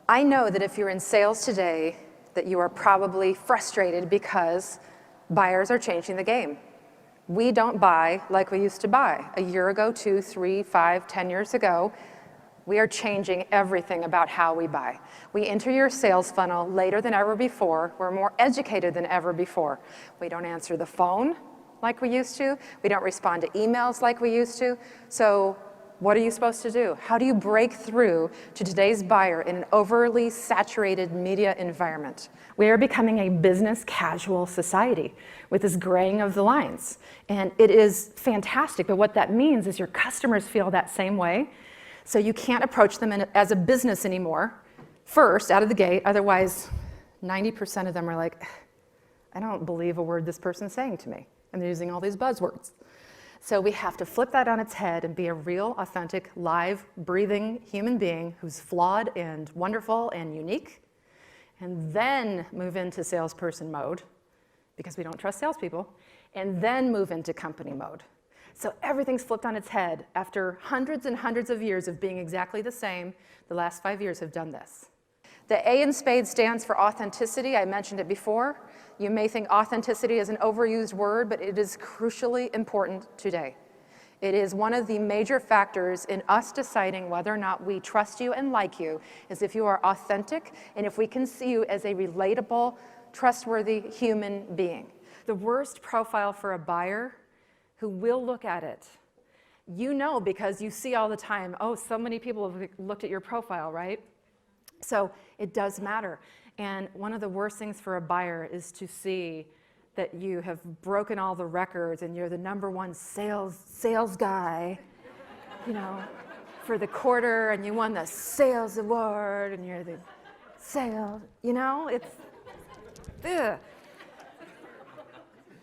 I know that if you're in sales today, that you are probably frustrated because buyers are changing the game. We don't buy like we used to buy. A year ago, 2, 3, 5, 10 years ago, we are changing everything about how we buy. We enter your sales funnel later than ever before. We're more educated than ever before. We don't answer the phone like we used to. We don't respond to emails like we used to. So what are you supposed to do? How do you break through to today's buyer in an overly saturated media environment? We are becoming a business casual society with this graying of the lines. And it is fantastic, but what that means is your customers feel that same way. So you can't approach them as a business anymore, first, out of the gate. Otherwise, 90% of them are like, I don't believe a word this person's saying to me. And they're using all these buzzwords. So we have to flip that on its head and be a real, authentic, live, breathing human being who's flawed and wonderful and unique, and then move into salesperson mode, because we don't trust salespeople, and then move into company mode. So everything's flipped on its head. After hundreds and hundreds of years of being exactly the same, the last 5 years have done this. The A in spades stands for authenticity. I mentioned it before. You may think authenticity is an overused word, but it is crucially important today. It is one of the major factors in us deciding whether or not we trust you and like you, is if you are authentic and if we can see you as a relatable, trustworthy human being. The worst profile for a buyer who will look at it, you know, because you see all the time, oh, so many people have looked at your profile, right? So it does matter. And one of the worst things for a buyer is to see that you have broken all the records and you're the #1 sales guy, you know, for the quarter, and you won the sales award and you're the sales, you know, it's, ugh.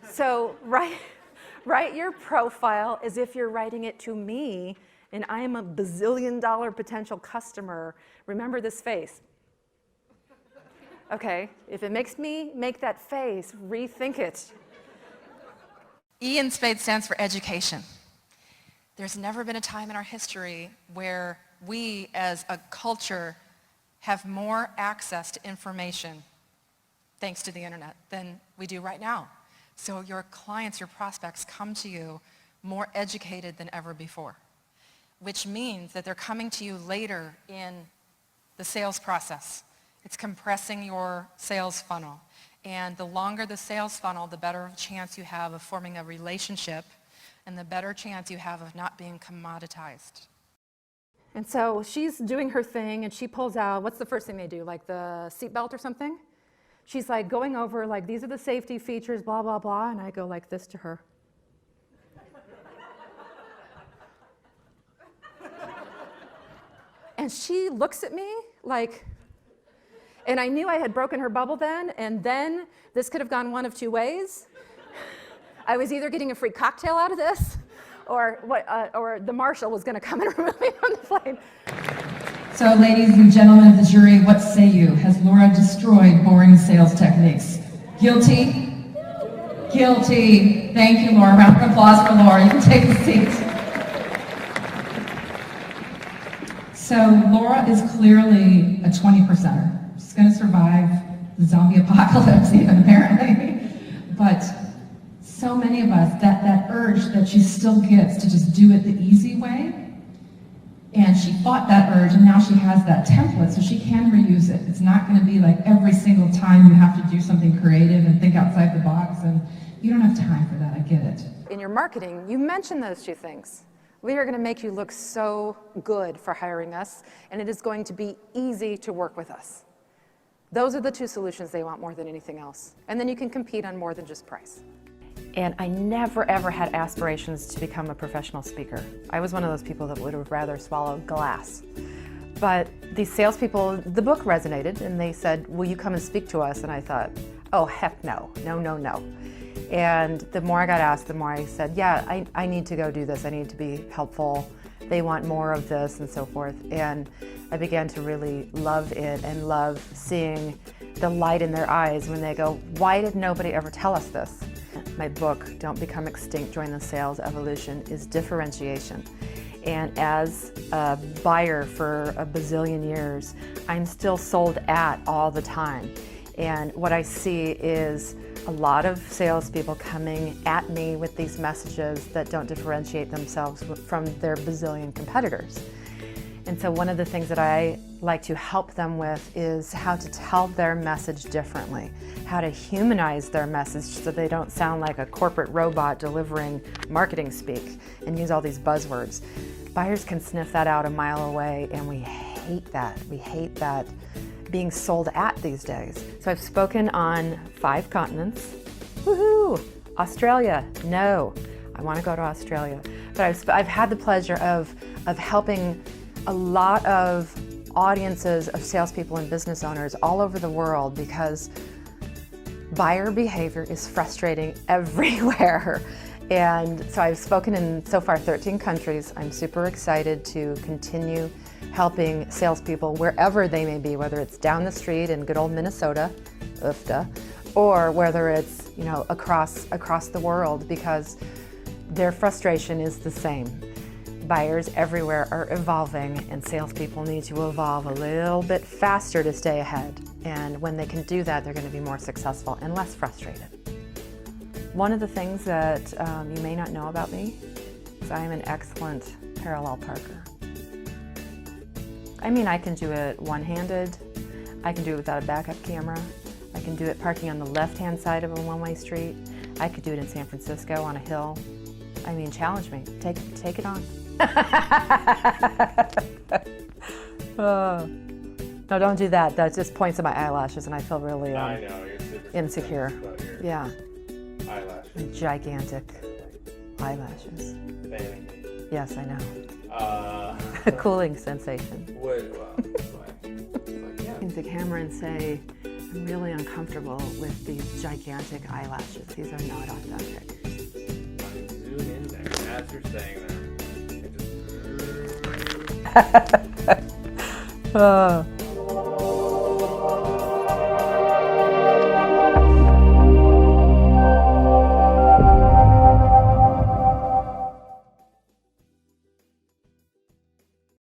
So write your profile as if you're writing it to me and I am a bazillion-dollar potential customer. Remember this face. Okay, if it makes me make that face, rethink it. E in spades stands for education. There's never been a time in our history where we as a culture have more access to information thanks to the internet than we do right now. So your clients, your prospects come to you more educated than ever before, which means that they're coming to you later in the sales process. It's compressing your sales funnel. And the longer the sales funnel, the better chance you have of forming a relationship and the better chance you have of not being commoditized. And so she's doing her thing and she pulls out, what's the first thing they do, like the seatbelt or something? She's like going over, like, these are the safety features, blah, blah, blah, and I go like this to her. And she looks at me like, and I knew I had broken her bubble then, and then this could have gone one of two ways. I was either getting a free cocktail out of this, or the marshal was going to come and remove me from the plane. So, ladies and gentlemen of the jury, what say you? Has Laura destroyed boring sales techniques? Guilty? Guilty. Thank you, Laura. Round of applause for Laura. You can take a seat. So, Laura is clearly a 20%er. She's going to survive the zombie apocalypse, even, apparently. But so many of us, that urge that she still gets to just do it the easy way, and she fought that urge, and now she has that template, so she can reuse it. It's not going to be like every single time you have to do something creative and think outside the box, and you don't have time for that, I get it. In your marketing, you mentioned those two things. We are going to make you look so good for hiring us, and it is going to be easy to work with us. Those are the two solutions they want more than anything else. And then you can compete on more than just price. And I never, ever had aspirations to become a professional speaker. I was one of those people that would have rather swallowed glass. But these salespeople, the book resonated, and they said, will you come and speak to us? And I thought, oh, heck no, no, no, no. And the more I got asked, the more I said, yeah, I need to go do this. I need to be helpful. They want more of this and so forth. And I began to really love it and love seeing the light in their eyes when they go, why did nobody ever tell us this? My book, Don't Become Extinct, Join the Sales Evolution, is differentiation. And as a buyer for a bazillion years, I'm still sold at all the time. And what I see is a lot of salespeople coming at me with these messages that don't differentiate themselves from their bazillion competitors. And so one of the things that I like to help them with is how to tell their message differently, how to humanize their message so they don't sound like a corporate robot delivering marketing speak and use all these buzzwords. Buyers can sniff that out a mile away, and we hate that. We hate that being sold at these days. So I've spoken on 5 continents. Woohoo! Australia, no. I want to go to Australia. But I've had the pleasure of helping a lot of audiences of salespeople and business owners all over the world, because buyer behavior is frustrating everywhere. And so I've spoken in so far 13 countries. I'm super excited to continue helping salespeople wherever they may be, whether it's down the street in good old Minnesota, UFTA, or whether it's, you know, across the world, because their frustration is the same. Buyers everywhere are evolving, and salespeople need to evolve a little bit faster to stay ahead. And when they can do that, they're going to be more successful and less frustrated. One of the things that you may not know about me is I am an excellent parallel parker. I mean, I can do it one-handed. I can do it without a backup camera. I can do it parking on the left-hand side of a one-way street. I could do it in San Francisco on a hill. I mean, challenge me. Take it on. Oh. No, don't do that. That just points at my eyelashes, and I feel really I know, you're super insecure. about your Yeah, eyelashes. gigantic eyelashes. Fanning. Yes, I know. Uh, Cooling sensation. what, well, it's like, yeah. Into the camera and say, I'm really uncomfortable with these gigantic eyelashes. These are not authentic. Zoom in there as you're saying that. And just, Oh.